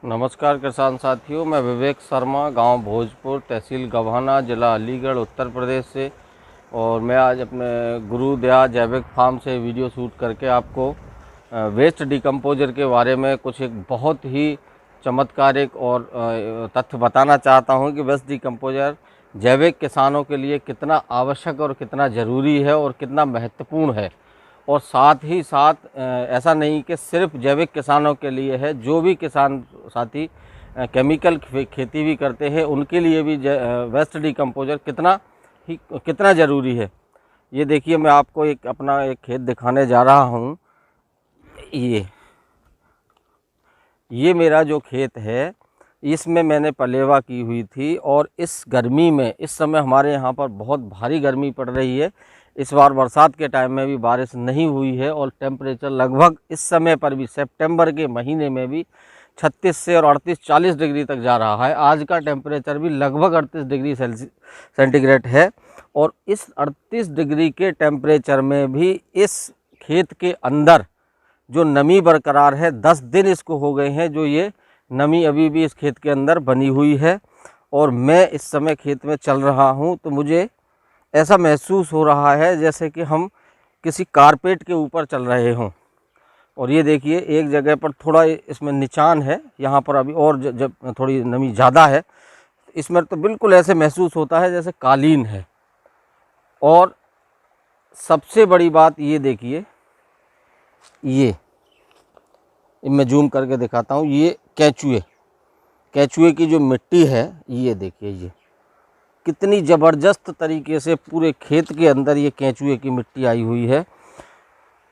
नमस्कार किसान साथियों, मैं विवेक शर्मा, गांव भोजपुर, तहसील गभाना, ज़िला अलीगढ़, उत्तर प्रदेश से। और मैं आज अपने गुरुदया जैविक फार्म से वीडियो शूट करके आपको वेस्ट डिकम्पोजर के बारे में कुछ एक बहुत ही चमत्कारिक और तथ्य बताना चाहता हूं कि वेस्ट डिकम्पोजर जैविक किसानों के लिए कितना आवश्यक और कितना ज़रूरी है और कितना महत्वपूर्ण है। और साथ ही साथ ऐसा नहीं कि सिर्फ जैविक किसानों के लिए है, जो भी किसान साथी केमिकल खेती भी करते हैं उनके लिए भी वेस्ट डिकम्पोजर कितना ज़रूरी है। ये देखिए, मैं आपको अपना एक खेत दिखाने जा रहा हूँ। ये मेरा जो खेत है, इसमें मैंने पलेवा की हुई थी। और इस गर्मी में, इस समय हमारे यहाँ पर बहुत भारी गर्मी पड़ रही है। इस बार बरसात के टाइम में भी बारिश नहीं हुई है और टेम्परेचर लगभग इस समय पर भी सितंबर के महीने में भी 36 से और 38-40 डिग्री तक जा रहा है। आज का टेम्परेचर भी लगभग 38 डिग्री सेंटीग्रेड है। और इस 38 डिग्री के टेम्परेचर में भी इस खेत के अंदर जो नमी बरकरार है, 10 दिन इसको हो गए हैं, जो ये नमी अभी भी इस खेत के अंदर बनी हुई है। और मैं इस समय खेत में चल रहा हूँ तो मुझे ऐसा महसूस हो रहा है जैसे कि हम किसी कारपेट के ऊपर चल रहे हों। और ये देखिए, एक जगह पर थोड़ा इसमें निचान है, यहाँ पर अभी और जब थोड़ी नमी ज़्यादा है, इसमें तो बिल्कुल ऐसे महसूस होता है जैसे कालीन है। और सबसे बड़ी बात ये देखिए, ये मैं जूम करके दिखाता हूँ। ये केचुए की जो मिट्टी है, ये देखिए, ये कितनी ज़बरदस्त तरीके से पूरे खेत के अंदर ये केचुए की मिट्टी आई हुई है।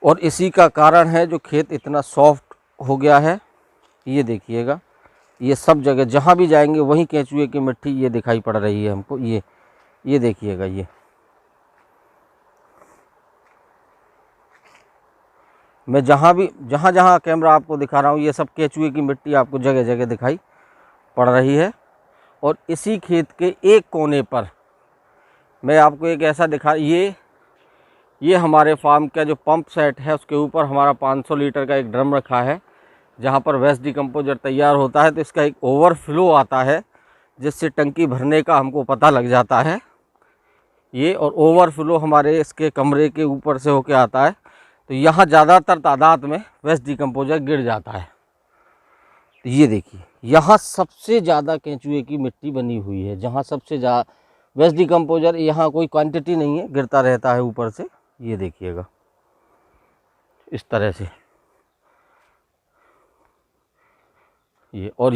और इसी का कारण है जो खेत इतना सॉफ्ट हो गया है। ये देखिएगा, ये सब जगह जहाँ भी जाएंगे वहीं केचुए की मिट्टी ये दिखाई पड़ रही है हमको। ये देखिएगा, ये मैं जहाँ कैमरा आपको दिखा रहा हूँ, ये सब केचुए की मिट्टी आपको जगह जगह दिखाई पड़ रही है। और इसी खेत के एक कोने पर मैं आपको एक ऐसा ये हमारे फार्म का जो पंप सेट है, उसके ऊपर हमारा 500 लीटर का एक ड्रम रखा है, जहाँ पर वेस्ट डिकम्पोजर तैयार होता है। तो इसका एक ओवरफ्लो आता है, जिससे टंकी भरने का हमको पता लग जाता है। और ओवरफ्लो हमारे इसके कमरे के ऊपर से होके आता है। तो यहाँ ज़्यादातर तादाद में वेस्ट डिकम्पोजर गिर जाता है। तो ये देखिए, यहाँ सबसे ज़्यादा केंचुए की मिट्टी बनी हुई है, जहाँ सबसे ज़्यादा वेस्ट डिकम्पोजर, यहाँ कोई क्वांटिटी नहीं है, गिरता रहता है ऊपर से। ये देखिएगा, इस तरह से और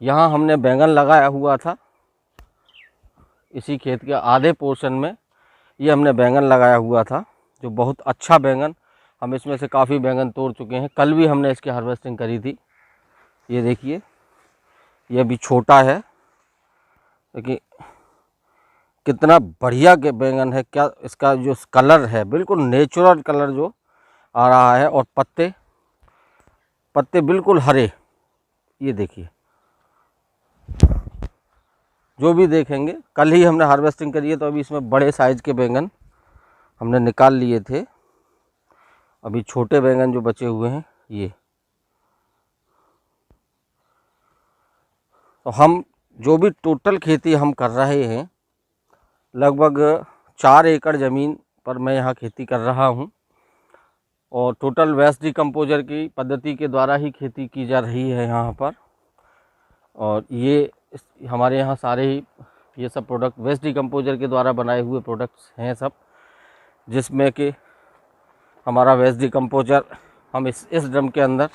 यहाँ हमने बैंगन लगाया हुआ था। इसी खेत के आधे पोर्शन में ये हमने बैंगन लगाया हुआ था, जो बहुत अच्छा बैंगन, हम इसमें से काफ़ी बैंगन तोड़ चुके हैं। कल भी हमने इसकी हार्वेस्टिंग करी थी। ये देखिए, ये अभी छोटा है, लेकिन कितना बढ़िया बैंगन है। क्या इसका जो कलर है, बिल्कुल नेचुरल कलर जो आ रहा है। और पत्ते बिल्कुल हरे। ये देखिए, जो भी देखेंगे, कल ही हमने हार्वेस्टिंग करी है, तो अभी इसमें बड़े साइज़ के बैंगन हमने निकाल लिए थे। अभी छोटे बैंगन जो बचे हुए हैं, ये तो हम जो भी टोटल खेती हम कर रहे हैं, लगभग 4 एकड़ ज़मीन पर मैं यहाँ खेती कर रहा हूँ। और टोटल वेस्ट डिकम्पोजर की पद्धति के द्वारा ही खेती की जा रही है यहाँ पर। और हमारे यहाँ सारे ही ये सब प्रोडक्ट वेस्ट डिकम्पोजर के द्वारा बनाए हुए प्रोडक्ट्स हैं सब, जिसमें कि हमारा वेस्ट डिकम्पोजर, हम इस ड्रम के अंदर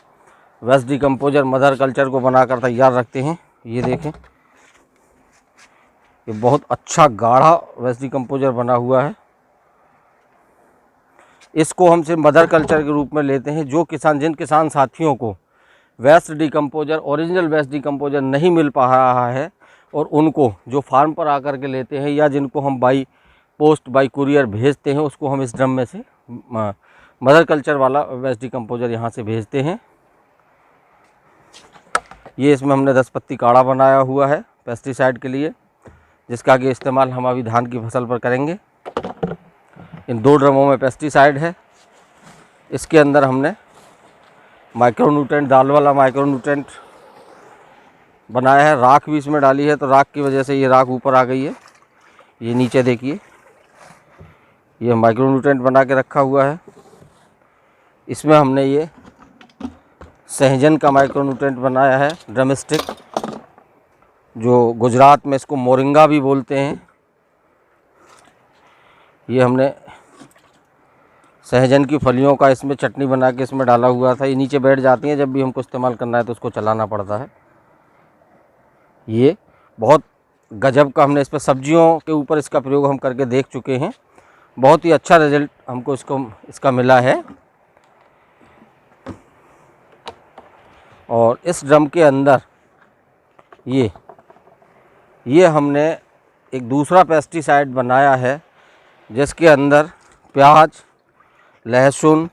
वेस्ट डिकम्पोजर मदर कल्चर को बनाकर तैयार रखते हैं। ये देखें, ये बहुत अच्छा गाढ़ा वेस्ट डिकम्पोजर बना हुआ है। इसको हम सिर्फ मदर कल्चर के रूप में लेते हैं। जिन किसान साथियों को waste decomposer, original waste decomposer नहीं मिल पा रहा है, और उनको जो फार्म पर आकर के लेते हैं, या जिनको हम बाई पोस्ट बाई कुरियर भेजते हैं, उसको हम इस ड्रम में से मदर कल्चर वाला वेस्ट डिकम्पोजर यहाँ से भेजते हैं। ये इसमें हमने 10 पत्ती काढ़ा बनाया हुआ है पेस्टिसाइड के लिए, जिसका आगे इस्तेमाल हम अभी धान की फसल पर करेंगे। इन 2 ड्रमों में पेस्टिसाइड है। इसके अंदर हमने माइक्रोन्यूट्रेंट, दाल वाला माइक्रोन्यूट्रेंट बनाया है। राख भी इसमें डाली है, तो राख की वजह से ये राख ऊपर आ गई है। ये नीचे देखिए, ये माइक्रोन्यूट्रेंट बना के रखा हुआ है। इसमें हमने ये सहजन का माइक्रोन्यूट्रेंट बनाया है, ड्रमस्टिक, जो गुजरात में इसको मोरिंगा भी बोलते हैं। ये हमने सहजन की फलियों का इसमें चटनी बना के इसमें डाला हुआ था। ये नीचे बैठ जाती हैं, जब भी हमको इस्तेमाल करना है तो उसको चलाना पड़ता है। ये बहुत गजब का हमने इस पर सब्जियों के ऊपर इसका प्रयोग हम करके देख चुके हैं। बहुत ही अच्छा रिजल्ट हमको इसका मिला है। और इस ड्रम के अंदर ये हमने एक दूसरा पेस्टिसाइड बनाया है, जिसके अंदर प्याज, लहसुन,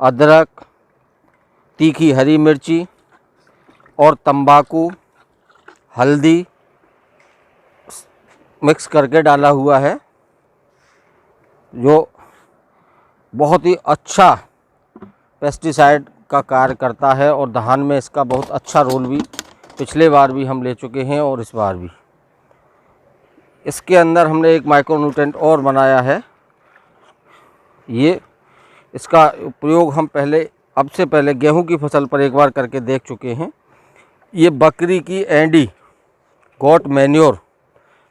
अदरक, तीखी हरी मिर्ची और तंबाकू, हल्दी मिक्स करके डाला हुआ है, जो बहुत ही अच्छा पेस्टिसाइड का कार्य करता है। और धान में इसका बहुत अच्छा रोल भी पिछले बार भी हम ले चुके हैं और इस बार भी। इसके अंदर हमने एक माइक्रोन्यूट्रेंट और बनाया है। ये इसका प्रयोग हम अब से पहले गेहूं की फसल पर एक बार करके देख चुके हैं। ये बकरी की एंडी, गॉट मैन्योर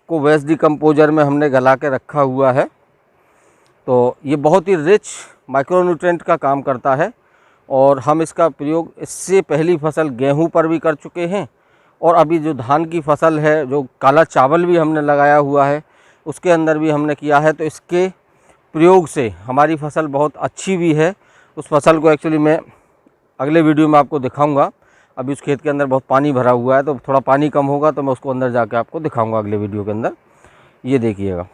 को वेस्ट डिकम्पोजर में हमने गला के रखा हुआ है। तो ये बहुत ही रिच माइक्रोन्यूट्रेंट का काम करता है। और हम इसका प्रयोग इससे पहली फसल गेहूं पर भी कर चुके हैं, और अभी जो धान की फसल है, जो काला चावल भी हमने लगाया हुआ है, उसके अंदर भी हमने किया है। तो इसके प्रयोग से हमारी फसल बहुत अच्छी भी है। उस फसल को एक्चुअली मैं अगले वीडियो में आपको दिखाऊंगा। अभी उस खेत के अंदर बहुत पानी भरा हुआ है, तो थोड़ा पानी कम होगा तो मैं उसको अंदर जाके आपको दिखाऊंगा अगले वीडियो के अंदर। ये देखिएगा।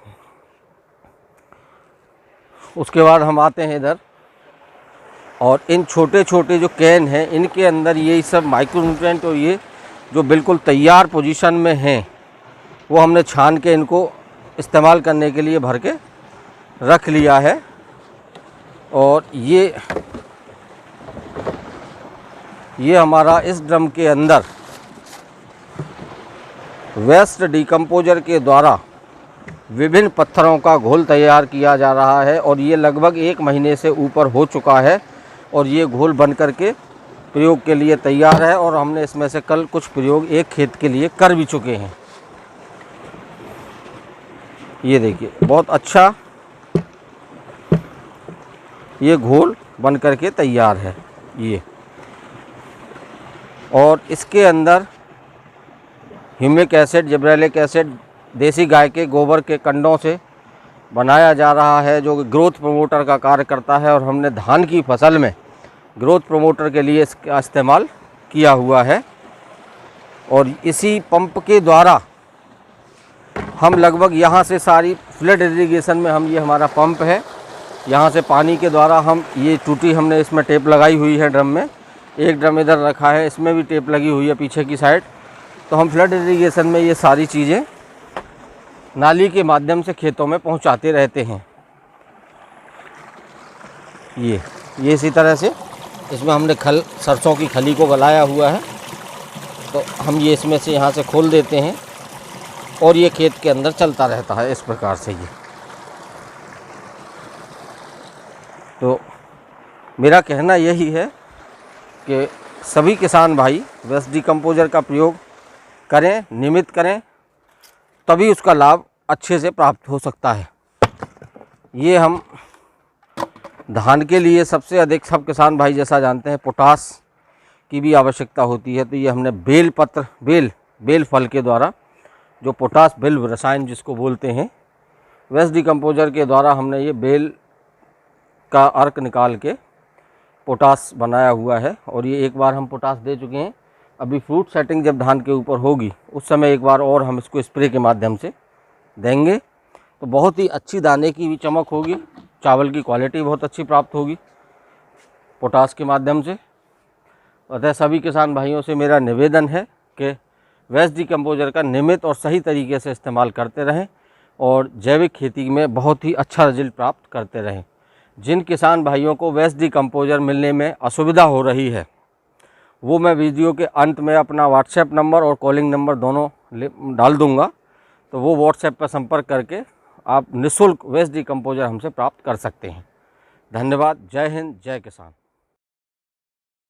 उसके बाद हम आते हैं इधर, और इन छोटे छोटे जो कैन हैं, इनके अंदर यही सब माइक्रोन्यूट्रेंट और ये जो बिल्कुल तैयार पोजीशन में हैं, वो हमने छान के इनको इस्तेमाल करने के लिए भर के रख लिया है। और ये हमारा इस ड्रम के अंदर वेस्ट डिकम्पोजर के द्वारा विभिन्न पत्थरों का घोल तैयार किया जा रहा है। और ये लगभग 1 महीने से ऊपर हो चुका है, और ये घोल बन करके प्रयोग के लिए तैयार है। और हमने इसमें से कल कुछ प्रयोग एक खेत के लिए कर भी चुके हैं। ये देखिए, बहुत अच्छा ये घोल बन करके तैयार है ये। और इसके अंदर ह्यूमिक एसिड, जिब्रेलिक एसिड देसी गाय के गोबर के कंडों से बनाया जा रहा है, जो ग्रोथ प्रमोटर का कार्य करता है। और हमने धान की फसल में ग्रोथ प्रमोटर के लिए इसका इस्तेमाल किया हुआ है। और इसी पंप के द्वारा हम लगभग यहाँ से सारी फ्लड इरिगेशन में ये हमारा पंप है, यहाँ से पानी के द्वारा हम ये टूटी हमने इसमें टेप लगाई हुई है ड्रम में। एक ड्रम इधर रखा है, इसमें भी टेप लगी हुई है पीछे की साइड। तो हम फ्लड इरिगेशन में ये सारी चीज़ें नाली के माध्यम से खेतों में पहुंचाते रहते हैं। ये इसी तरह से इसमें हमने सरसों की खली को गलाया हुआ है, तो हम ये इसमें से यहाँ से खोल देते हैं और ये खेत के अंदर चलता रहता है इस प्रकार से। ये तो मेरा कहना यही है कि सभी किसान भाई वेस्ट डिकम्पोजर का प्रयोग करें, नियमित करें, तभी उसका लाभ अच्छे से प्राप्त हो सकता है। ये हम धान के लिए सबसे अधिक सब किसान भाई जैसा जानते हैं पोटास की भी आवश्यकता होती है। तो ये हमने बेल फल के द्वारा जो पोटास बिल्व रसायन जिसको बोलते हैं, वेस्ट डिकम्पोजर के द्वारा हमने ये बेल का अर्क निकाल के पोटास बनाया हुआ है। और ये एक बार हम पोटास दे चुके हैं। अभी फ्रूट सेटिंग जब धान के ऊपर होगी उस समय एक बार और हम इसको स्प्रे के माध्यम से देंगे, तो बहुत ही अच्छी दाने की भी चमक होगी, चावल की क्वालिटी बहुत अच्छी प्राप्त होगी पोटास के माध्यम से। अतः सभी किसान भाइयों से मेरा निवेदन है कि वेस्ट डिकम्पोजर का नियमित और सही तरीके से इस्तेमाल करते रहें और जैविक खेती में बहुत ही अच्छा रिजल्ट प्राप्त करते रहें। जिन किसान भाइयों को वेस्ट डिकम्पोज़र मिलने में असुविधा हो रही है, वो मैं वीडियो के अंत में अपना व्हाट्सएप नंबर और कॉलिंग नंबर दोनों डाल दूँगा। तो वो व्हाट्सएप पर संपर्क करके आप निःशुल्क वेस्ट डिकम्पोज़र हमसे प्राप्त कर सकते हैं। धन्यवाद। जय हिंद, जय किसान।